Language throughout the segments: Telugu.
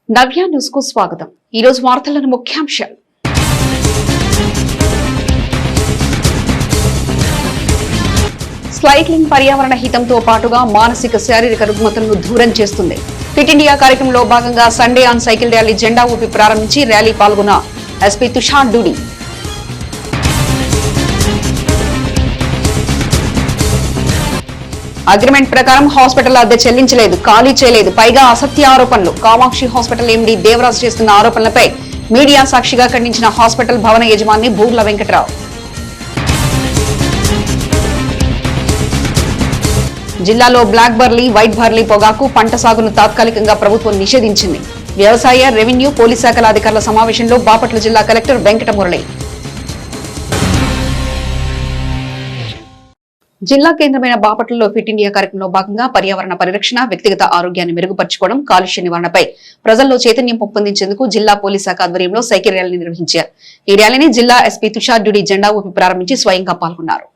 నవ్య న్యూస్ కు స్వాగతం. ఈ రోజు వార్తలను ముఖ్యాంశాలు. సైక్లింగ్ పర్యావరణ హితంతో పాటుగా మానసిక శారీరక రుగ్మతలను దూరం చేస్తుంది. ఫిట్ ఇండియా కార్యక్రమంలో భాగంగా సండే ఆన్ సైకిల్ ర్యాలీ జెండా ఊపి ప్రారంభించి ర్యాలీ పాల్గొన్న ఎస్పీ తుషార్ డూడి. అగ్రిమెంట్ ప్రకారం హాస్పిటల్ అద్దె చెల్లించలేదు, ఖాళీ చేయలేదు, పైగా అసత్య ఆరోపణలు. కామాక్షి హాస్పిటల్ ఎండీ దేవరాజ్ చేస్తున్న ఆరోపణలపై మీడియా సాక్షిగా ఖండించిన హాస్పిటల్ భవన యజమాని బూర్ల వెంకట్రావు. జిల్లాలో బ్లాక్ బార్లీ, వైట్ బార్లీ పొగాకు పంట సాగును తాత్కాలికంగా ప్రభుత్వం నిషేధించింది. వ్యవసాయ, రెవెన్యూ, పోలీస్ శాఖల అధికారుల సమావేశంలో బాపట్ల జిల్లా కలెక్టర్ వెంకటమురళి. జిల్లా కేంద్రమైన బాపట్లలో ఫిట్ ఇండియా కార్యక్రమంలో భాగంగా పర్యావరణ పరిరక్షణ, వ్యక్తిగత ఆరోగ్యాన్ని మెరుగుపరచుకోవడం, కాలుష్య నివారణపై ప్రజల్లో చైతన్యం పెంపొందించేందుకు జిల్లా పోలీస్ శాఖ ఆధ్వర్యంలో సైకిల్ ర్యాలీ నిర్వహించారు. ఈ ర్యాలీని జిల్లా ఎస్పీ తుషార్ డూడి జెండా ఊపి ప్రారంభించి స్వయంగా పాల్గొన్నారు.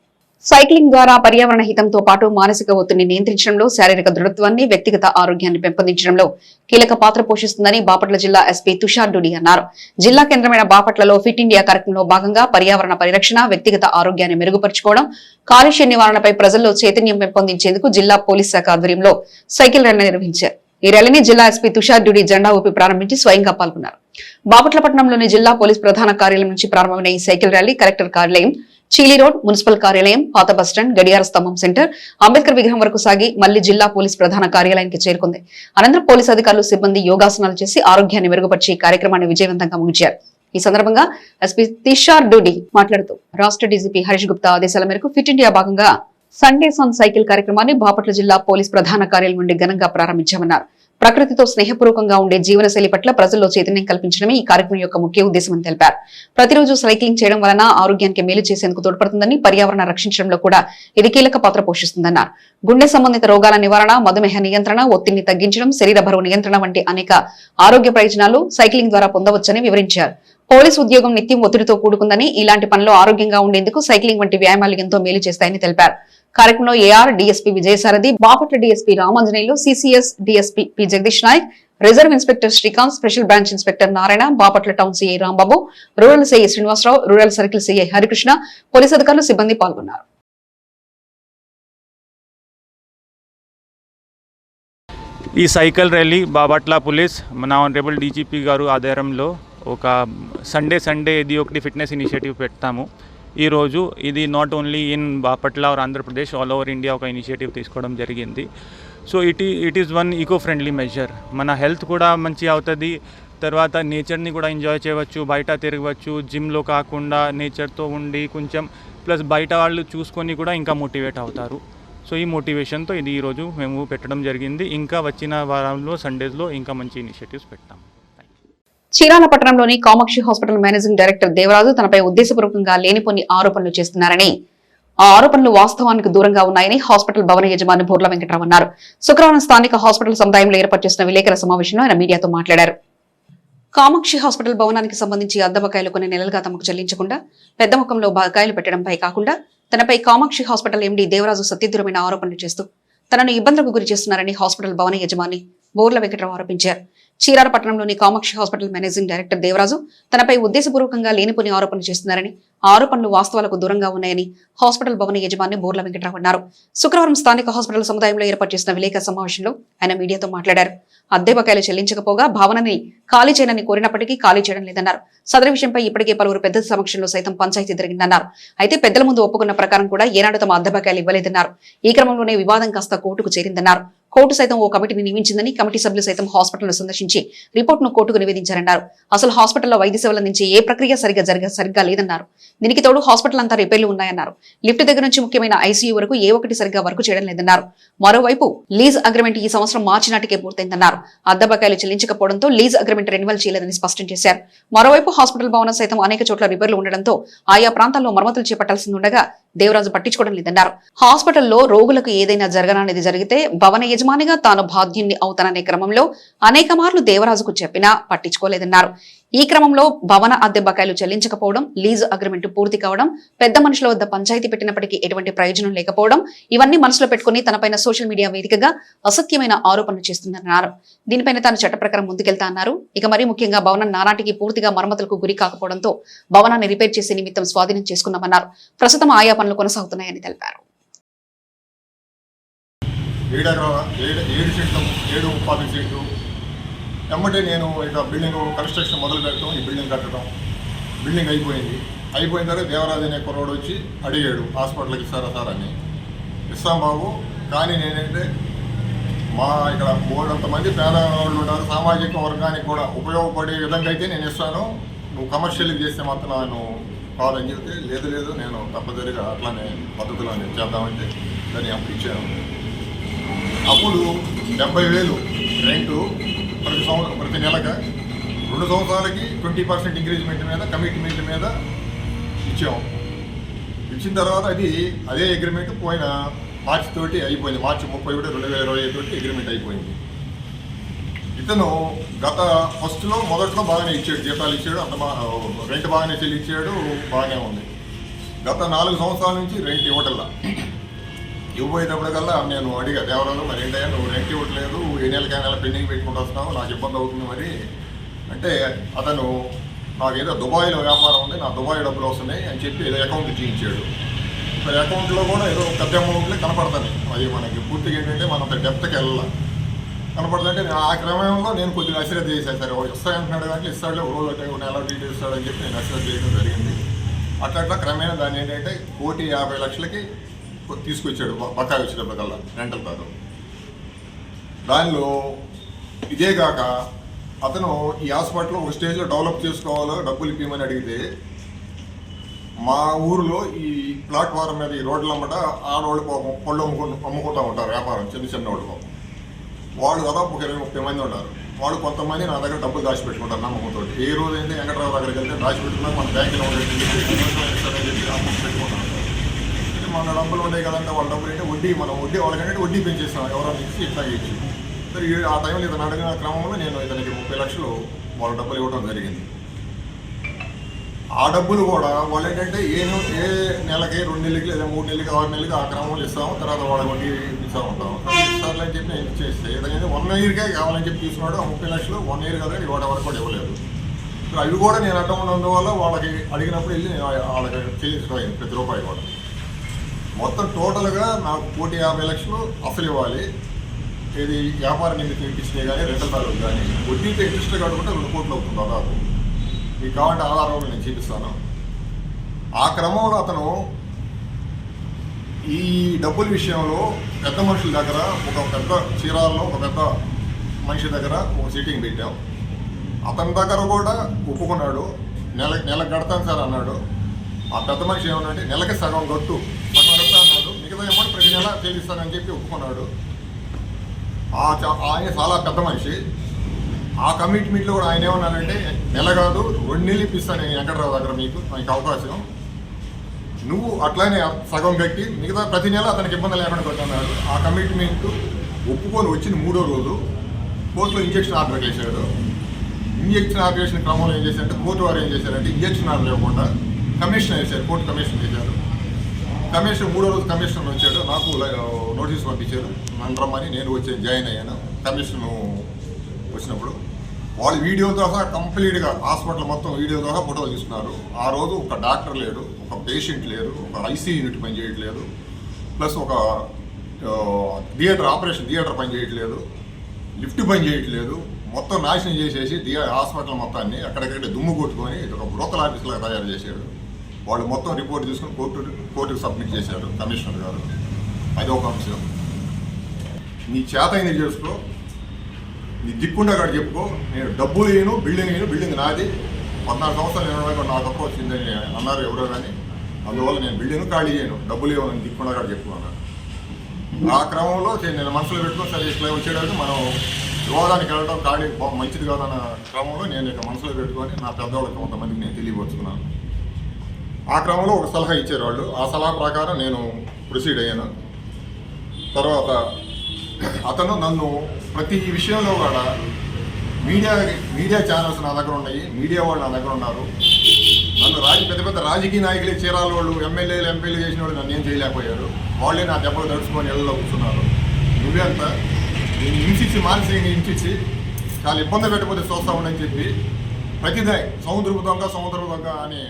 సైక్లింగ్ ద్వారా పర్యావరణ హితంతో పాటు మానసిక ఒత్తిడిని నియంత్రించడంలో, శారీరక దృఢత్వాన్ని, వ్యక్తిగత ఆరోగ్యాన్ని పెంపొందించడంలో కీలక పాత్ర పోషిస్తుందని బాపట్ల జిల్లా ఎస్పీ తుషార్ డూడి అన్నారు. జిల్లా కేంద్రమైన బాపట్లలో ఫిట్ ఇండియా కార్యక్రమంలో భాగంగా పర్యావరణ పరిరక్షణ, వ్యక్తిగత ఆరోగ్యాన్ని మెరుగుపరచుకోవడం, కాలుష్య నివారణపై ప్రజల్లో చైతన్యం పెంపొందించేందుకు జిల్లా పోలీస్ శాఖ ఆధ్వర్యంలో సైకిల్ ర్యాలీ నిర్వహించారు. ఈ ర్యాలీని జిల్లా ఎస్పీ తుషార్ డూడి జెండా ఊపి ప్రారంభించి స్వయంగా పాల్గొన్నారు. బాపట్ల పట్టణంలోని జిల్లా పోలీస్ ప్రధాన కార్యాలయం నుంచి ప్రారంభమైన ఈ సైకిల్ ర్యాలీ కలెక్టర్ కార్యాలయం, చీలీ రోడ్, మున్సిపల్ కార్యాలయం, పాత బస్టాండ్, గడియార స్తంభం సెంటర్, అంబేద్కర్ విగ్రహం వరకు సాగి మళ్లీ జిల్లా పోలీస్ ప్రధాన కార్యాలయానికి చేరుకుంది. అనంతరం పోలీసు అధికారులు, సిబ్బంది యోగాసనాలు చేసి ఆరోగ్యాన్ని మెరుగుపరిచి కార్యక్రమాన్ని విజయవంతంగా ముగించారు. ఈ సందర్భంగా ఎస్పీ తుషార్ డూడి మాట్లాడుతూ రాష్ట్ర డీజీపీ హరీష్ గుప్తా ఆదేశాల మేరకు ఫిట్ ఇండియా భాగంగా సండేస్ ఆన్ సైకిల్ కార్యక్రమాన్ని బాపట్ల జిల్లా పోలీస్ ప్రధాన కార్యాలయం నుండి ఘనంగా ప్రారంభించామన్నారు. ప్రకృతితో స్నేహపూర్వకంగా ఉండే జీవనశైలి పట్ల ప్రజల్లో చైతన్యం కల్పించడమే ఈ కార్యక్రమం యొక్క ముఖ్య ఉద్దేశమని తెలిపారు. ప్రతిరోజు సైక్లింగ్ చేయడం వలన ఆరోగ్యానికి మేలు చేసేందుకు తోడ్పడుతుందని, పర్యావరణ రక్షించడంలో కూడా ఇది కీలక పాత్ర పోషిస్తుందన్నారు. గుండె సంబంధిత రోగాల నివారణ, మధుమేహ నియంత్రణ, ఒత్తిడిని తగ్గించడం, శరీర బరువు నియంత్రణ వంటి అనేక ఆరోగ్య ప్రయోజనాలు సైక్లింగ్ ద్వారా పొందవచ్చని వివరించారు. పోలీసు ఉద్యోగం నిత్యం ఒత్తిడితో కూడుకుందని, ఇలాంటి పనిలో ఆరోగ్యంగా ఉండేందుకు సైక్లింగ్ వంటి వ్యాయామాలు ఎంతో మేలు చేస్తాయని తెలిపారు. కార్యక్రమంలో AR DSP Vijayasarathi, Bapatla DSP Ramanjaneyulu, CCS DSP P Jagadish Nayak, reserve inspector Srikanth, special branch inspector Narayana, Bapatla town CI Rambabu, rural CI Srinivasa Rao, rural circle CI Harikrishna, police అధికారులు, సిబ్బంది పాల్గొన్నారు. ఈ సైకిల్ ర్యాలీ బాపట్ల పోలీస్ మన ఆనరబుల్ డీజీపీ గారు ఆధ్వర్యంలో ఒక సండే ఇది ఒకటి ఫిట్నెస్ ఇనిషియేటివ్ పెడతాము. ఈరోజు ఇది not only in Bapatla or Andhra Pradesh, all over India ఒక ఇనిషియేటివ్ తీసుకోవడం జరిగింది. So it is one eco friendly measure. మన హెల్త్ కూడా మంచి అవుతుంది, తర్వాత నేచర్ని కూడా ఎంజాయ్ చేయవచ్చు, బయట తిరగవచ్చు, జిమ్లో కాకుండా నేచర్తో ఉండి కొంచెం ప్లస్ బయట వాళ్ళు చూసుకొని కూడా ఇంకా మోటివేట్ అవుతారు. సో ఈ మోటివేషన్తో ఇది ఈరోజు మేము పెట్టడం జరిగింది. ఇంకా వచ్చిన వారంలో సండేస్లో ఇంకా మంచి ఇనిషియేటివ్స్ పెడతాం. చీరాల పట్టణంలోని Kamakshi hospital managing director Devaraju తనపై ఉద్దేశపూర్వకంగా లేనిపోని ఆరోపణలు చేస్తున్నారని, ఆ ఆరోపణలు వాస్తవానికి దూరంగా ఉన్నాయని హాస్పిటల్ భవన యజమాని బూర్ల వెంకట్రావు అన్నారు. శుక్రవారం స్థానిక హాస్పిటల్ సముదాయంలో ఏర్పాటు చేసిన విలేకరుల సమావేశంలో ఆయన మీడియాతో మాట్లాడారు. కామాక్షి హాస్పిటల్ భవనానికి సంబంధించి అద్దె బకాయిలు కొన్ని నెలలుగా తమకు చెల్లించకుండా పెద్ద మొత్తంలో బకాయిలు పెట్టడంపై కాకుండా తనపై కామాక్షి హాస్పిటల్ ఎండీ దేవరాజు సత్యదూరమైన ఆరోపణలు చేస్తూ తనను ఇబ్బందులకు గురి చేస్తున్నారని హాస్పిటల్ భవన యజమాని బూర్ల వెంకట్రావు ఆరోపించారు. చీరాల పట్టణంలోని Kamakshi hospital managing director Devaraju తనపై ఉద్దేశపూర్వకంగా లేనిపోని ఆరోపణలు చేస్తున్నారని, ఆరోపణలు వాస్తవాలకు దూరంగా ఉన్నాయని హాస్పిటల్ భవన యజమాని బూర్ల వెంకట్రావు అన్నారు. శుక్రవారం స్థానిక హాస్పిటల్ సముదాయంలో ఏర్పాటు చేసిన విలేకరుల సమావేశంలో ఆయన మీడియాతో మాట్లాడారు. అద్దె బకాయిలు చెల్లించకపోగా భవనాన్ని ఖాళీ చేయనని కోరినప్పటికీ ఖాళీ చేయడం లేదన్నారు. సదరు విషయంపై ఇప్పటికే పలువురు పెద్ద సమక్షంలో సైతం పంచాయతీ జరిగిందన్నారు. అయితే పెద్దల ముందు ఒప్పుకున్న ప్రకారం కూడా ఏనాడు తమ అద్దె బకాయిలు ఇవ్వలేదన్నారు. ఈ క్రమంలోనే వివాదం కాస్త కోర్టుకు చేరిందన్నారు. కోర్టు సైతం ఓ కమిటీని నియమించిందని, కమిటీ సభ్యులు సైతం హాస్పిటల్ను సందర్శించి రిపోర్టును కోర్టుకు నివేదించారన్నారు. అసలు హాస్పిటల్లో వైద్య సేవల నుంచి ఏ ప్రక్రియ సరిగ్గా లేదన్నారు. దీనికి తోడు హాస్పిటల్ అంతా రిపేర్లు ఉన్నాయన్నారు. లిఫ్ట్ దగ్గర నుంచి ముఖ్యమైన ఐసీయూ వరకు ఏ ఒక్కటి సరిగ్గా వర్క్ చేయడం లేదన్నారు. మరోవైపు లీజ్ అగ్రిమెంట్ ఈ సంవత్సరం మార్చి నాటికే పూర్తయిందన్నారు. అద్దె బకాయిలు చెల్లించకపోవడంతో లీజ్ అగ్రిమెంట్ రెన్యువల్ చేయలేదని స్పష్టం చేశారు. మరోవైపు హాస్పిటల్ భవనం సైతం అనేక చోట్ల రిపేర్లు ఉండడంతో ఆయా ప్రాంతాల్లో మరమ్మతులు చేపట్టాల్సి ఉండగా దేవరాజు పట్టించుకోవడం లేదన్నారు. హాస్పిటల్లో రోగులకు ఏదైనా జరగననేది జరిగితే భవన యజమానిగా తాను బాధ్యుణ్ణి అవుతాననే క్రమంలో అనేక మార్లు దేవరాజుకు చెప్పినా పట్టించుకోలేదన్నారు. ఈ క్రమంలో భవన అద్దె బకాయిలు చెల్లించకపోవడం, లీజు అగ్రిమెంట్ పూర్తి కావడం, పెద్ద మనుషుల వద్ద పంచాయతీ పెట్టినప్పటికీ ఎటువంటి ప్రయోజనం లేకపోవడం, ఇవన్నీ మనసులో పెట్టుకుని తనపైన సోషల్ మీడియా వేదికగా అసత్యమైన ఆరోపణలు చేస్తుందన్నారు. దీనిపైన తాను చట్ట ప్రకారం ముందుకెళ్తా అన్నారు. ఇక మరీ ముఖ్యంగా భవనం నానాటికి పూర్తిగా మరమ్మతులకు గురి కాకపోవడంతో భవనాన్ని రిపేర్ చేసే నిమిత్తం స్వాధీనం చేసుకున్నామన్నారు. ప్రస్తుతం ఆయా పనులు కొనసాగుతున్నాయని తెలిపారు. 7 ఉపాధి సీట్లు ఎమ్మటే నేను ఇక బిల్డింగ్ కన్స్ట్రక్షన్ మొదలు పెట్టడం, ఈ బిల్డింగ్ కట్టడం. బిల్డింగ్ అయిపోయిన తర్వాత దేవరాజు అనే కుర్రోడు వచ్చి అడిగాడు, హాస్పిటల్కి ఇస్తారా సార్ అని. ఇస్తాం బాబు, కానీ నేనంటే మా ఇక్కడ మూడంతమంది పేదవాళ్ళు ఉన్నారు, సామాజిక వర్గానికి కూడా ఉపయోగపడే విధంగా అయితే నేను ఇస్తాను, నువ్వు కమర్షియల్గా చేస్తే మాత్రం నేను కావాలని చెప్తే లేదు నేను తప్పనిసరిగా అట్లానే పద్ధతిలో చేద్దామంటే దాన్ని అప్పుడు ఇచ్చాను. అప్పుడు 70,000 రెంటు ప్రతి నెలగా 2 సంవత్సరాలకి 20% ఇంక్రీజ్మెంట్ మీద కమిట్మెంట్ మీద ఇచ్చాము. ఇచ్చిన తర్వాత అదే అగ్రిమెంట్ పోయిన మార్చి తోటి అయిపోయింది. మార్చి 31, 2025 తోటి అగ్రిమెంట్ అయిపోయింది. ఇతను గత మొదట్లో బాగానే ఇచ్చాడు, జీతాలు ఇచ్చాడు, రెంట్ బాగానే చెల్లించాడు, బాగానే ఉంది. గత 4 సంవత్సరాల నుంచి రెంట్ ఇవ్వటల్లా. ఇవ్వబోయేటప్పటికల్లా నేను అడిగా, దేవరాజు మరి ఏంటయ్యా నువ్వు రెంట్ ఇవ్వట్లేదు, ఏ నెల పెండింగ్ పెట్టుకుంటూ వస్తున్నావు, నాకు ఇబ్బంది అవుతుంది మరి అంటే, అతను నాకు ఏదో దుబాయ్లో వ్యాపారం ఉంది, నా దుబాయ్ డబ్బులు వస్తున్నాయి అని చెప్పి ఏదో అకౌంట్ చేయించాడు. మరి అకౌంట్లో కూడా ఏదో పెద్ద అమౌంట్లే కనపడుతుంది. అది మనకి పూర్తిగా ఏంటంటే మనం డెప్త్కి వెళ్ళాలి కనపడుతుందంటే, ఆ క్రమంలో నేను కొద్దిగా అశ్రద్ధ చేశాను. సరే ఇస్తానంటున్నాడు కానీ ఇస్తాడులే, ఒక రోజు అంటే నెల డీటెయిల్ ఇస్తాడని చెప్పి నేను అశ్రద్ధ చేయడం జరిగింది. అట్లా క్రమేణా దాన్ని ఏంటంటే 1,50,00,000కి తీసుకొచ్చాడు బకాయి వచ్చేటప్పటికల్లా రెంటల్ కాదు. దానిలో ఇదే కాక అతను ఈ హాస్పిటల్ ఒక స్టేజ్లో డెవలప్ చేసుకోవాలో డబ్బులు ఇవ్వమని అడిగితే, మా ఊరిలో ఈ ప్లాట్ఫారం మీద ఈ రోడ్లు అమ్మట ఆడవాళ్ళు పాపం పళ్ళు అమ్ముకుంటూ ఉంటారు, వ్యాపారం చిన్న వాళ్ళు పాపం. వాళ్ళు దాదాపు 20-30 మంది ఉన్నారు. వాళ్ళు కొంతమంది నా దగ్గర డబ్బులు దాచిపెట్టుకుంటారు నమ్మకంతో. ఏ రోజు అయితే వెంకటరావు దగ్గరికి వెళ్తే దాచిపెట్టుకున్నా మన బ్యాంకులో ఉండేది అమౌంట్ పెట్టుకుంటాను. మన డబ్బులు ఉండే కదంటే వాళ్ళ డబ్బులు అంటే వడ్డీ వాళ్ళకంటే వడ్డీ పెంచేస్తాం, ఎవరైనా ఇచ్చి ఇట్లా ఇచ్చి. సరే ఆ టైంలో ఇతను అడిగిన క్రమంలో నేను ఇతనికి 30 లక్షలు వాళ్ళ డబ్బులు ఇవ్వడం జరిగింది. ఆ డబ్బులు కూడా వాళ్ళు ఏంటంటే ఏ నెలకి 2 నెలలకి లేదా 3 నెలలకి 6 నెలలకి ఆ క్రమంలో ఇస్తాము, తర్వాత వాళ్ళ వడ్డీ ఇస్తూ ఉంటాం. ఇస్తారులే అని చెప్పి నేను ఇచ్చేస్తే ఏదైతే 1 ఇయర్కే కావాలని చెప్పి తీసుకున్నాడు. ఆ 30 లక్షలు 1 ఇయర్ కదా ఇవాటి వరకు కూడా ఇవ్వలేదు. అవి కూడా నేను అడ్డం ఉన్నందువల్ల వాళ్ళకి అడిగినప్పుడు వెళ్ళి వాళ్ళకి చెల్లించడం అయింది ప్రతి రూపాయి కూడా. మొత్తం టోటల్గా నాకు 1,50,00,000 అసలు ఇవ్వాలి. ఇది వ్యాపార నిమిత్తం ఇప్పించినాయి కానీ రెంటల్ తాలూకు కానీ వడ్డీతో ఇంట్రెస్ట్ కట్టుకుంటే 2 కోట్లు అవుతుంది దాదాపు. మీకు కావాలంటే ఆధారాలు నేను చూపిస్తాను. ఆ క్రమంలో అతను ఈ డబ్బుల విషయంలో పెద్ద మనుషుల దగ్గర ఒక పెద్ద చీరాల్లో ఒక పెద్ద మనిషి దగ్గర ఒక సిట్టింగ్ పెట్టాం. అతని దగ్గర కూడా ఒప్పుకున్నాడు. నెలకు కడతాను సార్ అన్నాడు. ఆ పెద్ద మనిషి ఏమన్నాడంటే నెలకి సగం కట్టు అన్నాడు, మిగతా అమౌంట్ ప్రతి నెల చెల్లిస్తానని చెప్పి ఒప్పుకున్నాడు. ఆయన చాలా పెద్ద మనిషి. ఆ కమిట్మెంట్లో కూడా ఆయన ఏమన్నారంటే నెల కాదు 2 నెలలు ఇప్పిస్తాను వెంకటరావు దగ్గర మీకు అవకాశం, నువ్వు అట్లానే సగం కట్టి మిగతా ప్రతి నెల అతనికి ఇబ్బంది లేకుండా కొట్టన్నాడు. ఆ కమిట్మెంట్ ఒప్పుకొని వచ్చిన 3వ రోజు కోర్టులో ఇంజక్షన్ ఆర్డర్ చేశాడు. ఇంజక్షన్ ఆర్డర్ చేసిన క్రమంలో ఏం చేశారంటే కోర్టు వారు ఏం చేశారంటే ఇంజక్షన్ ఆర్డర్ ఇవ్వకుండా కమిషన్ వేశారు, కోర్టు కమిషన్ వేశారు. కమిషన్ 3వ రోజు కమిషన్ వచ్చాడు, నాకు నోటీస్ పంపించారు నన్ను రమ్మని. నేను వచ్చి జాయిన్ అయ్యాను. కమిషన్ వచ్చినప్పుడు వాళ్ళు వీడియోతో సహా కంప్లీట్గా హాస్పిటల్ మొత్తం వీడియోతో సహా ఫోటోలు తీసుకున్నారు. ఆ రోజు ఒక డాక్టర్ లేడు, ఒక పేషెంట్ లేరు, ఒక ఐసీ యూనిట్ పని చేయట్లేదు, ప్లస్ ఒక ఆపరేషన్ థియేటర్ పని చేయట్లేదు, లిఫ్ట్ పని చేయట్లేదు. మొత్తం నాశనం చేసేసి హాస్పిటల్ మొత్తాన్ని అక్కడికక్కడ దుమ్ము కొట్టుకొని ఒక బ్రోకల్ ఆఫీస్లాగా తయారు చేశాడు. వాళ్ళు మొత్తం రిపోర్ట్ తీసుకొని కోర్టుకు సబ్మిట్ చేశారు కమిషనర్ గారు. అది ఒక అంశం. నీ చేత అయినా చేసుకో, నీ దిక్కుండా అక్కడ చెప్పుకో, నేను డబ్బులు వేయను, బిల్డింగ్ నాది, 14 సంవత్సరాలు నేను నాకు హక్కు వచ్చిందని అన్నారు ఎవరో కానీ, అందువల్ల నేను బిల్డింగ్ ఖాళీ చేయను, డబ్బులు ఇవ్వను దిక్కుండా అక్కడ చెప్పుకున్నాను. ఆ క్రమంలో నేను మనసులో పెట్టుకొని సరే ఇట్లా వచ్చేటప్పుడు మనం వివాదానికి వెళ్ళడం ఖాళీ మంచిది కాదన్న క్రమంలో నేను ఇక మనసులో పెట్టుకొని నా పెద్దవాళ్ళకి కొంతమందికి నేను తెలియపరుచుకున్నాను. ఆ క్రమంలో ఒక సలహా ఇచ్చారు వాళ్ళు. ఆ సలహా ప్రకారం నేను ప్రొసీడ్ అయ్యాను. తర్వాత అతను నన్ను ప్రతి విషయంలో కూడా మీడియా ఛానల్స్ నా దగ్గర ఉన్నాయి, మీడియా వాళ్ళు నా దగ్గర ఉన్నారు. నన్ను పెద్ద పెద్ద రాజకీయ నాయకులే, చీరాల వాళ్ళు, ఎమ్మెల్యేలు ఎంపీలు చేసిన వాళ్ళు నన్ను ఏం చేయలేకపోయారు. వాళ్ళే నా దెబ్బలు తడుచుకొని ఇళ్ళలో కూర్చున్నారు. నువ్వే అంతా హింసించి, మానసికంగా హింసించి చాలా ఇబ్బంది పెట్టకపోతే చూస్తా ఉండని చెప్పి ప్రతిదీ సముద్రపు దొంగ అనే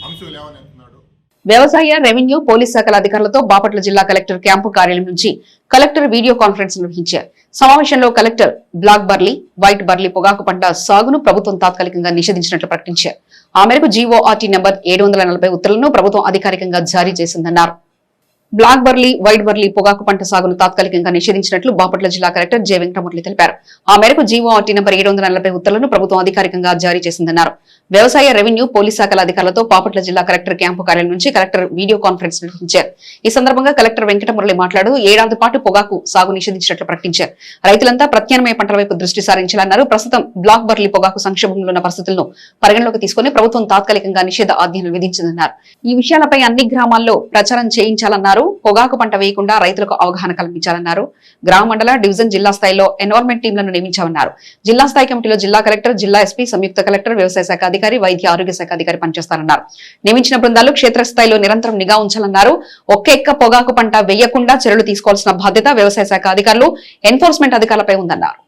అంశం లేవనెత్తున్నాడు. వ్యవసాయ, రెవెన్యూ, పోలీస్ శాఖల అధికారులతో బాపట్ల జిల్లా కలెక్టర్ క్యాంపు కార్యాలయం నుంచి కలెక్టర్ వీడియో కాన్ఫరెన్స్ నిర్వహించారు. సమావేశంలో collector black burley, white burley పొగాకు పంట సాగును ప్రభుత్వం తాత్కాలికంగా నిషేధించినట్లు ప్రకటించారు. ఆ మేరకు జీఓఆర్టీ నెంబర్ 740 ఉత్తర్వులను ప్రభుత్వం అధికారికంగా జారీ చేసిందన్నారు. బ్లాక్ బర్లీ, వైట్ బర్లీ పొగాకు పంట సాగును తాత్కాలికంగా నిషేధించినట్లు బాపట్ల జిల్లా కలెక్టర్ జె వెంకటమురళి తెలిపారు. ఆ మేరకు జీఓఆర్టీ నెంబర్ 740 ఉత్తర్వులను ప్రభుత్వం అధికారికంగా జారీ చేసిందన్నారు. వ్యవసాయ, రెవెన్యూ, పోలీస్ శాఖల అధికారులతో బాపట్ల జిల్లా కలెక్టర్ క్యాంపు కార్యాలయం నుంచి కలెక్టర్ వీడియో కాన్ఫరెన్స్ నిర్వహించారు. ఈ సందర్భంగా కలెక్టర్ వెంకటమురళి మాట్లాడుతూ ఏడాది పాటు పొగాకు సాగు నిషేధించినట్లు ప్రకటించారు. రైతులంతా ప్రత్యామ్నాయ పంటల వైపు దృష్టి సారించాలన్నారు. ప్రస్తుతం బ్లాక్ బర్లీ పొగాకు సంక్షోభంలో ఉన్న పరిస్థితులను పరిగణలోకి తీసుకుని ప్రభుత్వం తాత్కాలికంగా నిషేధ ఆజ్ఞలు విధించిందన్నారు. ఈ విషయాలపై అన్ని గ్రామాల్లో ప్రచారం చేయించాలన్నారు. పొగాకు పంట వేయకుండా రైతులకు అవగాహన కల్పించాలన్నారు. గ్రామ, మండల, డివిజన్, జిల్లా స్థాయిలో ఎన్వైరన్మెంట్ టీంలను నియమించామన్నారు. జిల్లా స్థాయి కమిటీలో జిల్లా కలెక్టర్, జిల్లా ఎస్పీ, సంయుక్త కలెక్టర్, వ్యవసాయ శాఖ అధికారి, వైద్య ఆరోగ్య శాఖ అధికారి పనిచేస్తారన్నారు. నియమించిన బృందాలు క్షేత్రస్థాయిలో నిరంతరం నిఘా ఉంచాలన్నారు. ఒక్క పొగాకు పంట వేయకుండా చర్యలు తీసుకోవాల్సిన బాధ్యత వ్యవసాయ శాఖ అధికారులు, ఎన్ఫోర్స్మెంట్ అధికారులపై ఉందన్నారు.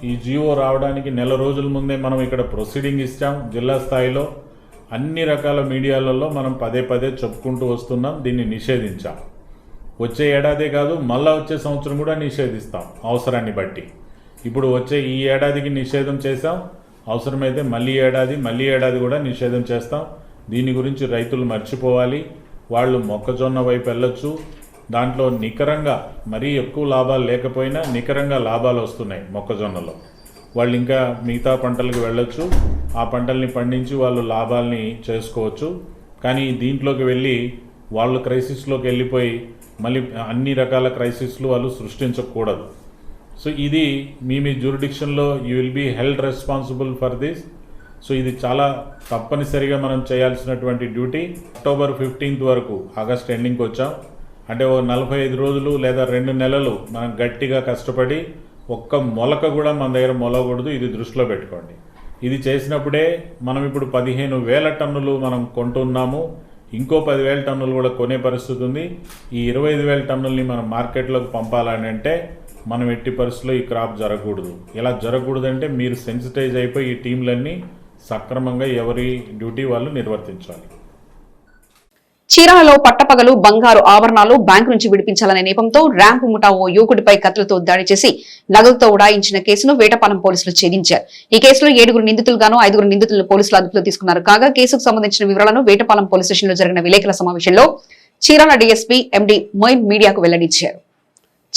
ఈ జియో రావడానికి నెల రోజుల ముందే మనం ఇక్కడ ప్రొసీడింగ్ ఇచ్చాం. జిల్లా స్థాయిలో అన్ని రకాల మీడియాలలో మనం పదే చెప్పుకుంటూ వస్తున్నాం. దీన్ని నిషేధించాం. వచ్చే ఏడాదే కాదు, మళ్ళా వచ్చే సంవత్సరం కూడా నిషేధిస్తాం అవసరాన్ని బట్టి. ఇప్పుడు వచ్చే ఈ ఏడాదికి నిషేధం చేశాం. అవసరమైతే మళ్ళీ ఏడాది కూడా నిషేధం చేస్తాం. దీని గురించి రైతులు మర్చిపోవాలి. వాళ్ళు మొక్కజొన్న వైపు వెళ్ళొచ్చు. దాంట్లో నికరంగా మరీ ఎక్కువ లాభాలు లేకపోయినా నికరంగా లాభాలు వస్తున్నాయి మొక్కజొన్నలో. వాళ్ళు ఇంకా మిగతా పంటలకు వెళ్ళొచ్చు. ఆ పంటల్ని పండించి వాళ్ళు లాభాలని చేసుకోవచ్చు. కానీ దీంట్లోకి వెళ్ళి వాళ్ళు క్రైసిస్లోకి వెళ్ళిపోయి మళ్ళీ అన్ని రకాల క్రైసిస్లు వాళ్ళు సృష్టించకూడదు. సో ఇది మీ జ్యూరిడిక్షన్లో you will be held responsible for this. So ఇది చాలా తప్పనిసరిగా మనం చేయాల్సినటువంటి డ్యూటీ. అక్టోబర్ 15 వరకు, ఆగస్ట్ ఎండింగ్కి వచ్చాం. అంటే ఓ 45 రోజులు లేదా 2 నెలలు మనం గట్టిగా కష్టపడి ఒక్క మొలక కూడా మన దగ్గర మొలవకూడదు. ఇది దృష్టిలో పెట్టుకోండి. ఇది చేసినప్పుడే మనం ఇప్పుడు 15,000 టన్నులు మనం కొంటున్నాము. ఇంకో 10,000 టన్నులు కూడా కొనే పరిస్థితి ఉంది. ఈ 25,000 టన్నుల్ని మనం మార్కెట్లోకి పంపాలని అంటే మనం ఎట్టి పరిస్థితుల్లో ఈ క్రాప్ జరగకూడదు. ఇలా జరగకూడదంటే మీరు సెన్సిటైజ్ అయిపోయి ఈ టీంలన్నీ సక్రమంగా ఎవరి డ్యూటీ వాళ్ళు నిర్వర్తించాలి. చీరాలలో పట్టపగలు బంగారు ఆభరణాలు బ్యాంకు నుంచి విడిపించాలనే నేపంతో ర్యాంపు ముఠా ఓ యువకుడిపై కత్తులతో దాడి చేసి నగదుతో ఉడాయించిన కేసును వేటపాలెం పోలీసులు ఛేదించారు. ఈ కేసులో 7 నిందితులుగాను 5 నిందితులను పోలీసులు అదుపులో తీసుకున్నారు. కాగా కేసుకు సంబంధించిన వివరాలను వేటపాలెం పోలీస్ స్టేషన్లో జరిగిన విలేకరుల సమావేశంలో చీరాల డీఎస్పీ ఎండి మొయిన్ మీడియాకు వెల్లడించారు.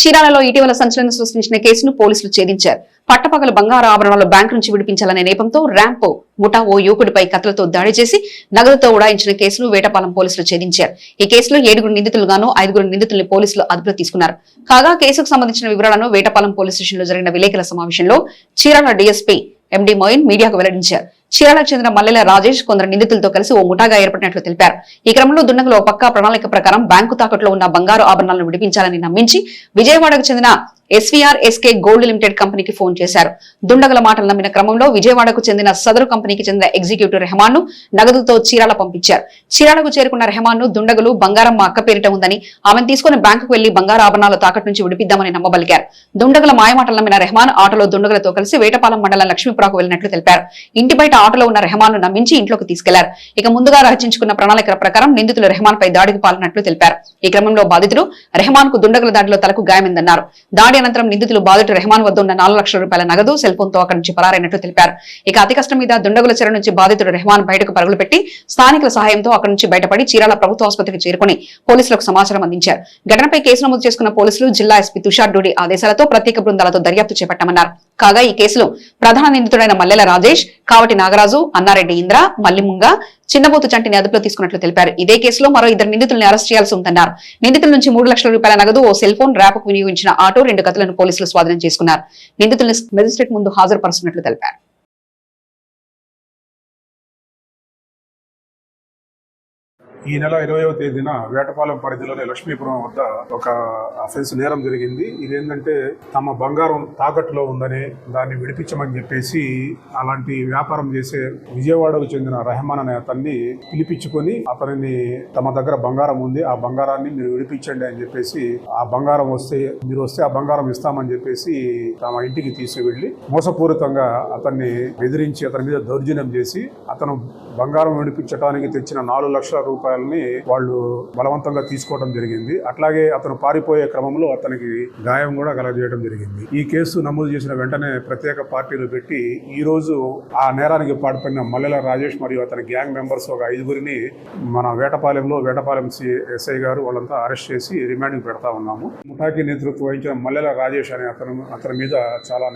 చీరాలలో ఇటీవల సంచలనం సృష్టించిన కేసును పోలీసులు ఛేదించారు. పట్టపగలు బంగారు ఆభరణాలు బ్యాంకు నుంచి విడిపించాలనే నేపంతో ర్యాంపు ముఠా ఓ యువకుడిపై కత్తులతో దాడి చేసి నగదుతో ఉడాయించిన కేసును వేటపాలెం పోలీసులు ఛేదించారు. ఈ కేసులో 7 నిందితులుగాను 5 నిందితుల్ని పోలీసులు అదుపులో తీసుకున్నారు. కాగా కేసుకు సంబంధించిన వివరాలను వేటపాలెం పోలీస్ స్టేషన్లో జరిగిన విలేకరుల సమావేశంలో చీరాల డీఎస్పీ ఎండి మొయిన్ మీడియాకు వెల్లడించారు. చీరాలకు చెందిన మల్లెల రాజేష్ కొందరు నిందితులతో కలిసి ఓ ముఠాగా ఏర్పడినట్లు తెలిపారు. ఈ క్రమంలో దుండగులు పక్కా ప్రణాళిక ప్రకారం బ్యాంకు తాకట్లో ఉన్న బంగారు ఆభరణాలను విడిపించాలని నమ్మించి విజయవాడకు చెందిన ఎస్వీఆర్ ఎస్కే గోల్డ్ లిమిటెడ్ కంపెనీకి ఫోన్ చేశారు. దుండగుల మాటలు నమ్మిన క్రమంలో విజయవాడకు చెందిన సదరు కంపెనీకి చెందిన ఎగ్జిక్యూటివ్ రెహమాన్ ను నగదుతో చీరాల పంపించారు. చీరాలకు చేరుకున్న రెహమాన్ ను దుండగులు బంగారం మా అక్క పేరిట ఉందని ఆమెను తీసుకుని బ్యాంకుకు వెళ్లి బంగారు ఆభరణాలు తాకట్టు నుంచి విడిపిద్దామని నమ్మబలికారు. దుండగుల మాయమాటలు నమ్మిన రెహమాన్ ఆటోలో దుండగులతో కలిసి వేటపాలెం మండలం లక్ష్మీపురాకు వెళ్లినట్లు తెలిపారు. ఇంటి బయట ఆటోలో ఉన్న రెహమాన్ ను నమ్మించి ఇంట్లోకి తీసుకెళ్లారు. ఇక ముందుగా రచించుకున్న ప్రణాళిక ప్రకారం నిందితులు రెహమాన్ పై దాడికి పాల్గొన్నట్లు తెలిపారు. ఈ క్రమంలో బాధితుడు రెహమాన్ కు దుండగుల దాడిలో తలకు గాయమైందన్నారు. దాడి అనంతరం నిందితులు బాధితుడు రెహమాన్ వద్ద ఉన్న 4 లక్షల రూపాయల నగదు, సెల్ ఫోన్ తో అక్కడి నుంచి పరారైనట్లు తెలిపారు. ఇక అతి కష్టం మీద దుండగుల చెర నుంచి బాధితుడు రెహమాన్ బయటకు పరుగులు పెట్టి స్థానికుల సహాయంతో అక్కడి నుంచి బయటపడి చీరాల ప్రభుత్వ ఆసుపత్రికి చేరుకుని పోలీసులకు సమాచారం అందించారు. ఘటనపై కేసు నమోదు చేసుకున్న పోలీసులు జిల్లా ఎస్పీ తుషార్ డూడి ఆదేశాలతో ప్రత్యేక బృందాలతో దర్యాప్తు చేపట్టామన్నారు. కాగా ఈ కేసులో ప్రధాన నిందితుడైన మల్లెల రాజేష్, కావటి నాగరాజు, అన్నారెడ్డి ఇంద్ర, మల్లిముంగ, చిన్నబోతు చంటిని అదుపులో తీసుకున్నట్లు తెలిపారు. ఇదే కేసులో మరో 2 నిందితులను అరెస్ట్ చేయాల్సి ఉందన్నారు. నిందితుల నుంచి 3 లక్షల రూపాయల నగదు, ఓ సెల్ ఫోన్, ర్యాపుకు వినియోగించిన ఆటో, 2 కత్తులను పోలీసులు స్వాధీనం చేసుకున్నారు. నిందితులను మెజిస్ట్రేట్ ముందు హాజరుపరుస్తున్నట్లు తెలిపారు. ఈ నెల 20వ తేదీన వేటపాలెం పరిధిలోని లక్ష్మీపురం వద్ద ఒక అఫెన్స్ నేరం జరిగింది. ఇదేంటంటే తమ బంగారం తాకట్టులో ఉందని దాన్ని విడిపించమని చెప్పేసి అలాంటి వ్యాపారం చేసే విజయవాడకు చెందిన రెహమాన్ అనే అతన్ని పిలిపించుకొని అతనిని తమ దగ్గర బంగారం ఉంది, ఆ బంగారాన్ని మీరు విడిపించండి అని చెప్పేసి, ఆ బంగారం మీరు వస్తే ఆ బంగారం ఇస్తామని చెప్పేసి తమ ఇంటికి తీసుకువెళ్ళి మోసపూరితంగా అతన్ని బెదిరించి అతని మీద దౌర్జన్యం చేసి అతను బంగారం విడిపించడానికి తెచ్చిన 4 లక్షల రూపాయలని వాళ్ళు బలవంతంగా తీసుకోవడం జరిగింది. అట్లాగే అతను పారిపోయే క్రమంలో అతనికి గాయం కూడా కలగజేయడం జరిగింది. ఈ కేసు నమోదు చేసిన వెంటనే ప్రత్యేక పార్టీలు పెట్టి ఈ రోజు ఆ నేరానికి పాల్పడిన మల్లెల రాజేష్ మరియు అతని గ్యాంగ్ మెంబర్స్ ఒక 5గురిని మన వేటపాలెం ఎస్ఐ గారు వాళ్ళంతా అరెస్ట్ చేసి రిమాండ్కి పెడతా ఉన్నాము. ముఠాకి నేతృత్వం వహించిన మల్లెల రాజేష్ అనే అతని మీద చాలా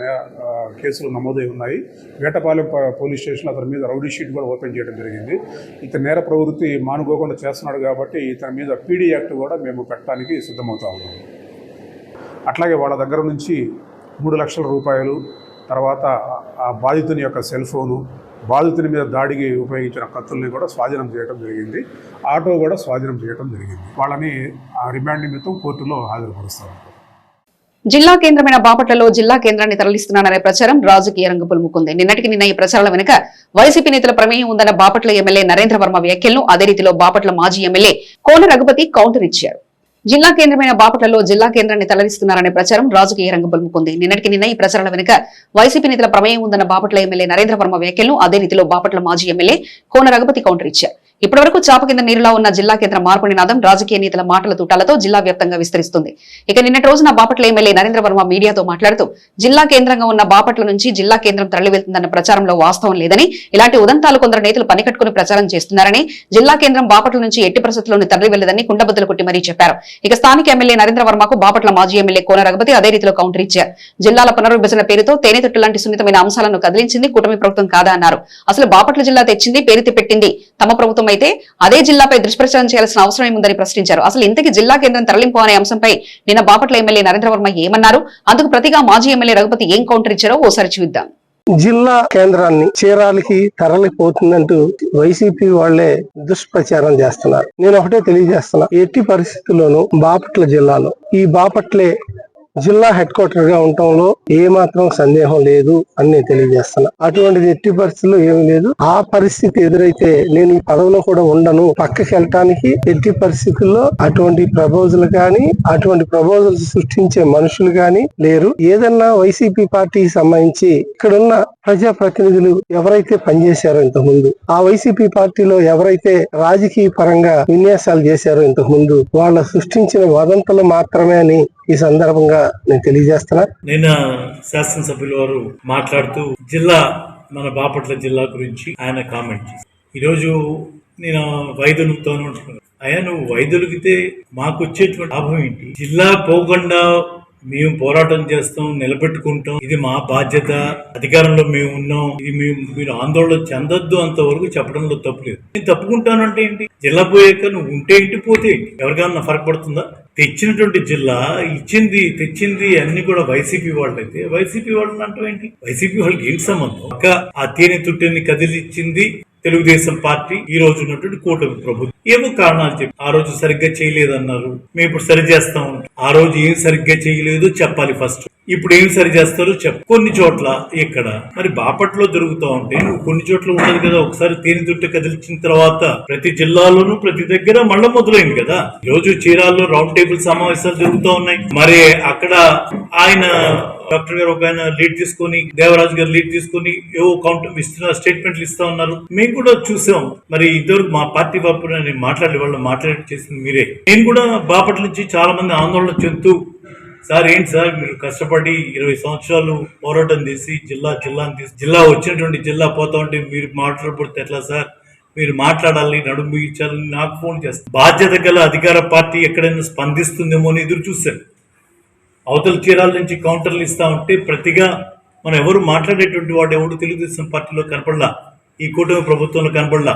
కేసులు నమోదై ఉన్నాయి. వేటపాలెం పోలీస్ స్టేషన్ అతని మీద రౌడీ షీట్ కూడా ఓపెన్ చేయడం జరిగింది. ఇతని నేర ప్రవృత్తి మానుకోకుండా చేస్తున్నాడు కాబట్టి ఇతని మీద పీడీ యాక్ట్ కూడా మేము పెట్టడానికి సిద్ధమవుతా ఉన్నాము. అట్లాగే వాళ్ళ దగ్గర నుంచి 3 లక్షల రూపాయలు, తర్వాత ఆ బాధితుని యొక్క సెల్ ఫోను, బాధితుని మీద దాడికి ఉపయోగించిన కత్తుల్ని కూడా స్వాధీనం చేయడం జరిగింది. ఆటో కూడా స్వాధీనం చేయడం జరిగింది. వాళ్ళని ఆ రిమాండ్ నిమిత్తం కోర్టులో హాజరుపరుస్తారు. జిల్లా కేంద్రమైన బాపట్లలో జిల్లా కేంద్రాన్ని తరలిస్తున్నారనే ప్రచారం రాజకీయ రంగు పులుముకుంది. నిన్న ఈ ప్రచారాల వెనుక వైసీపీ నేతల ప్రమేయం ఉందన్న బాపట్ల ఎమ్మెల్యే నరేంద్ర వర్మ వ్యాఖ్యలను అదే రీతిలో బాపట్ల మాజీ ఎమ్మెల్యే కోన రఘుపతి కౌంటర్ ఇచ్చారు. జిల్లా కేంద్రమైన బాపట్లలో జిల్లా కేంద్రాన్ని తరలిస్తున్నారనే ప్రచారం రాజకీయ రంగు పులుముకుంది. నిన్న ఈ ప్రచారాల వెనుక వైసీపీ నేతల ప్రమేయం ఉందన్న బాపట్ల ఎమ్మెల్యే నరేంద్ర వర్మ వ్యాఖ్యలను అదే రీతిలో బాపట్ల మాజీ ఎమ్మెల్యే కోన రఘుపతి కౌంటర్ ఇచ్చారు. ఇప్పటివరకు చాప కింద నీరులా ఉన్న జిల్లా కేంద్ర మార్పు నినాదం రాజకీయ నేతల మాటల తూటాలతో జిల్లా వ్యాప్తంగా విస్తరిస్తుంది. ఇక నిన్నటి రోజున బాపట్ల ఎమ్మెల్యే నరేంద్ర వర్మ మీడియాతో మాట్లాడుతూ జిల్లా కేంద్రంగా ఉన్న బాపట్ల నుంచి జిల్లా కేంద్రం తరలి వెళ్తుందన్న ప్రచారంలో వాస్తవం లేదని, ఇలాంటి ఉదంతాలు కొందరు నేతలు పనికట్టుకుని ప్రచారం చేస్తున్నారని, జిల్లా కేంద్రం బాపట్ల నుంచి ఎట్టి పరిస్థితుల్లోనూ తరలి వెళ్లదని కుండబద్దలు కొట్టి మరీ చెప్పారు. ఇక స్థానిక ఎమ్మెల్యే నరేంద్ర వర్మకు బాపట్ల మాజీ ఎమ్మెల్యే కోన రఘుపతి అదే రీతిలో కౌంటర్ ఇచ్చారు. జిల్లాల పునర్విభజన పేరుతో తేనెతొట్టు లాంటి సున్నితమైన అంశాలను కదిలించింది కూటమి ప్రభుత్వం కాదా అన్నారు. అసలు బాపట్ల జిల్లా తెచ్చింది, పేరుతి పెట్టింది తమ ప్రభుత్వం అయితే అదే జిల్లాపై దుష్ప్రచారం చేయాల్సిన అవసరం ఏముందని ప్రశ్నించారు. అసలు ఇంతకీ జిల్లా కేంద్రం తరలింపు అనే అంశంపై నిన్న బాపట్ల ఎమ్మెల్యే నరేంద్ర వర్మ ఏమన్నారు, అందుకు ప్రతిగా మాజీ ఎమ్మెల్యే రఘుపతి ఏం కౌంటర్ ఇచ్చారో ఓసారి చూద్దాం. జిల్లా కేంద్రాన్ని చీరాలకి తరలిపోతుందంటూ వైసీపీ వాళ్లే దుష్ప్రచారం చేస్తున్నారు. నేను ఒకటే తెలియజేస్తున్నా, ఎట్టి పరిస్థితుల్లోనూ బాపట్ల జిల్లాలో ఈ బాపట్లే జిల్లా హెడ్ క్వార్టర్ గా ఉండటంలో ఏమాత్రం సందేహం లేదు అని నేను తెలియజేస్తున్నా. అటువంటిది ఎట్టి పరిస్థితుల్లో ఏమీ లేదు. ఆ పరిస్థితి ఎదురైతే నేను ఈ పదవిలో కూడా ఉండను, పక్కకి వెళ్ళటానికి ఎట్టి పరిస్థితుల్లో అటువంటి ప్రపోజల్ కానీ అటువంటి ప్రపోజల్స్ సృష్టించే మనుషులు కానీ లేరు. ఏదన్నా వైసీపీ పార్టీకి సంబంధించి ఇక్కడున్న ప్రజాప్రతినిధులు ఎవరైతే పనిచేశారో ఇంతకుముందు, ఆ వైసీపీ పార్టీలో ఎవరైతే రాజకీయ పరంగా విన్యాసాలు చేశారో ఇంతకుముందు, వాళ్ళ సృష్టించిన వదంతులు మాత్రమే అని ఈ సందర్భంగా నేను తెలియజేస్తున్నా. నేను శాసనసభ్యుల వారు మాట్లాడుతూ మన బాపట్ల జిల్లా గురించి ఆయన కామెంట్ చేశారు. ఈరోజు నేను వైదొలుగుతూ ఉంటున్నాను. అయ్యా, నువ్వు వైదొలిగితే మాకు వచ్చేటువంటి లాభం ఏంటి? జిల్లా పోకుండా మేము పోరాటం చేస్తాం, నిలబెట్టుకుంటాం, ఇది మా బాధ్యత, అధికారంలో మేము ఉన్నాం, ఇది మీరు ఆందోళన చెందొద్దు అంతవరకు చెప్పడంలో తప్పులేదు. నేను తప్పుకుంటానంటే ఏంటి? జిల్లా పోయాక నువ్వు ఉంటే ఏంటి, పోతే ఏంటి? ఎవరికైనా ఫరక్ పడుతుందా? తెచ్చినటువంటి జిల్లా తెచ్చింది అన్ని కూడా వైసీపీ వాళ్ళైతే వైసీపీ వాళ్ళని అంటాం ఏంటి? వైసీపీ వాళ్ళకి ఏంటి సంబంధం? ఆ తేనె కదిలిచ్చింది తెలుగుదేశం పార్టీ, ఈ రోజు ఉన్నటువంటి కూటమి ప్రభుత్వం. ఏమో కారణాలు చెప్పి ఆ రోజు సరిగ్గా చేయలేదన్నారు, మేము ఇప్పుడు సరి చేస్తాం. ఆ రోజు ఏం సరిగ్గా చేయలేదు చెప్పాలి ఫస్ట్. ఇప్పుడు ఏం సరి చేస్తారో చెప్పు. కొన్ని చోట్ల ఇక్కడ మరి బాపట్లో జరుగుతూ ఉంటే నువ్వు కొన్ని చోట్ల ఉండదు కదా. ఒకసారి తేనె కదిలించిన తర్వాత ప్రతి జిల్లాలోనూ ప్రతి దగ్గర మళ్ళా మొదలైంది కదా. ఈ రోజు చీరాల్లో రౌండ్ టేబుల్ సమావేశాలు జరుగుతూ ఉన్నాయి. మరి అక్కడ ఆయన డాక్టర్ గారు ఒక ఆయన లీడ్ తీసుకొని, దేవరాజు గారు లీడ్ తీసుకొని ఏవో కౌంటర్ ఇస్తున్న స్టేట్మెంట్లు ఇస్తా ఉన్నారు. మేము కూడా చూసాం. మరి ఇద్దరు మా పార్టీ బాపు నేను మాట్లాడి చేసింది మీరే. నేను కూడా బాపట్ల నుంచి చాలా మంది ఆందోళన చెందుతూ, సార్ ఏంటి సార్ మీరు కష్టపడి 20 సంవత్సరాలు పోరాటం చేసి జిల్లా వచ్చినటువంటి జిల్లా పోతా ఉంటే మీరు మాట్లాడబడితే ఎట్లా సార్? మీరు మాట్లాడాలని, నడుము బిగించాలని నాకు ఫోన్ చేస్తారు. బాధ్యత గల అధికార పార్టీ ఎక్కడైనా స్పందిస్తుందేమో అని ఎదురు చూశాను. అవతల చీరాల నుంచి కౌంటర్లు ఇస్తా ఉంటే ప్రతిగా మనం ఎవరు మాట్లాడేటువంటి వాడు ఎవడు తెలుగుదేశం పార్టీలో కనపడలా, ఈ కూటమి ప్రభుత్వంలో కనపడలా,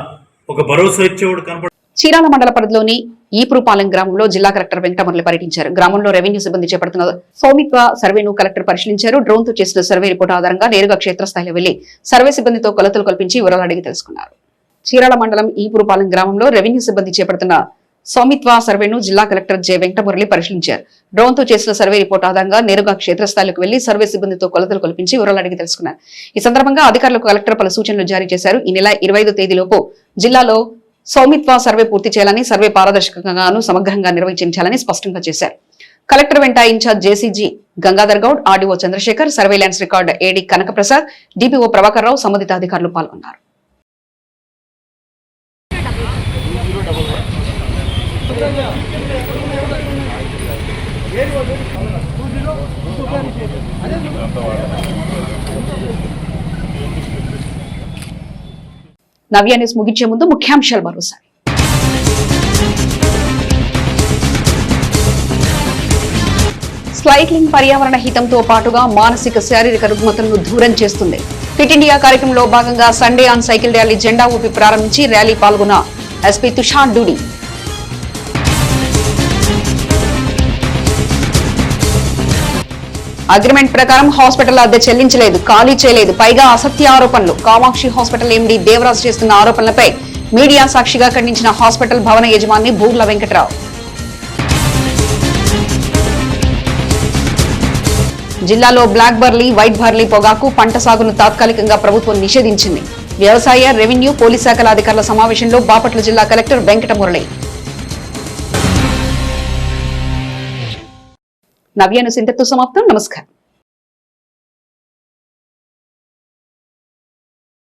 ఒక భరోసా ఇచ్చేవాడు కనపడ. చీరాల మండల పరిధిలోని ఈపురుపాలెం గ్రామంలో జిల్లా కలెక్టర్ వెంకటమురళి పర్యటించారు. గ్రామంలో రెవెన్యూ సిబ్బంది చేపడుతున్న సౌమిత్వ సర్వేను కలెక్టర్ పరిశీలించారు. డ్రోన్ తో చేసిన సర్వే రిపోర్టు ఆధారంగా నేరుగా క్షేత్రస్థాయిలో వెళ్లి సర్వే సిబ్బందితో కొలతలు కల్పించి వివరాలు అడిగి తెలుసుకున్నారు. చీరాల మండలం ఈపురుపాలెం గ్రామంలో రెవెన్యూ సిబ్బంది చేపడుతున్న సౌమిత్వ సర్వేను జిల్లా కలెక్టర్ జె వెంకటమురళి పరిశీలించారు. డ్రోన్ తో చేసిన సర్వే రిపోర్ట్ ఆధారంగా నేరుగా క్షేత్రస్థాయిలకు వెళ్లి సర్వే సిబ్బందితో కొలతలు కొలిపించి వివరాలు అడిగి తెలుసుకున్నారు. ఈ సందర్భంగా అధికారులకు కలెక్టర్ పలు సూచనలు జారీ చేశారు. ఈ నెల 25వ తేదీలోపు జిల్లాలో సౌమిత్వ సర్వే పూర్తి చేయాలని, సర్వే పారదర్శకంగాను సమగ్రంగా నిర్వహించాలని స్పష్టంగా చేశారు. కలెక్టర్ వెంట incharge JC G Gangadhar Goud, RDO Chandrashekar, surveillance record AD Kanakaprasad, DPO Prabhakar Rao, సంబంధిత అధికారులు పాల్గొన్నారు. నవ్య న్యూస్ ముగించే ముందు ముఖ్యాంశాలు మరోసారి. సైక్లింగ్ పర్యావరణ హితంతో పాటుగా మానసిక శారీరక రుగ్మతలను దూరం చేస్తుంది. ఫిట్ ఇండియా కార్యక్రమంలో భాగంగా సండే ఆన్ సైకిల్ ర్యాలీ జెండా ఊపి ప్రారంభించి ర్యాలీ పాల్గొన్న ఎస్పీ తుషార్ డూడి. అగ్రిమెంట్ ప్రకారం హాస్పిటల్ అద్దె చెల్లించలేదు, ఖాళీ చేయలేదు, పైగా అసత్య ఆరోపణలు. కామాక్షి హాస్పిటల్ ఎండీ దేవరాజ్ చేస్తున్న ఆరోపణలపై మీడియా సాక్షిగా ఖండించిన హాస్పిటల్ భవన యజమాని బూర్ల వెంకటరావు. జిల్లాలో బ్లాక్ బర్లీ, వైట్ బార్లీ పొగాకు పంట సాగును తాత్కాలికంగా ప్రభుత్వం నిషేధించింది. వ్యవసాయ, రెవెన్యూ, పోలీస్ శాఖల అధికారుల సమావేశంలో బాపట్ల జిల్లా కలెక్టర్ వెంకటమురళి. నవ్య న్యూస్ ఇంతటితో సమాప్తం. నమస్కారం.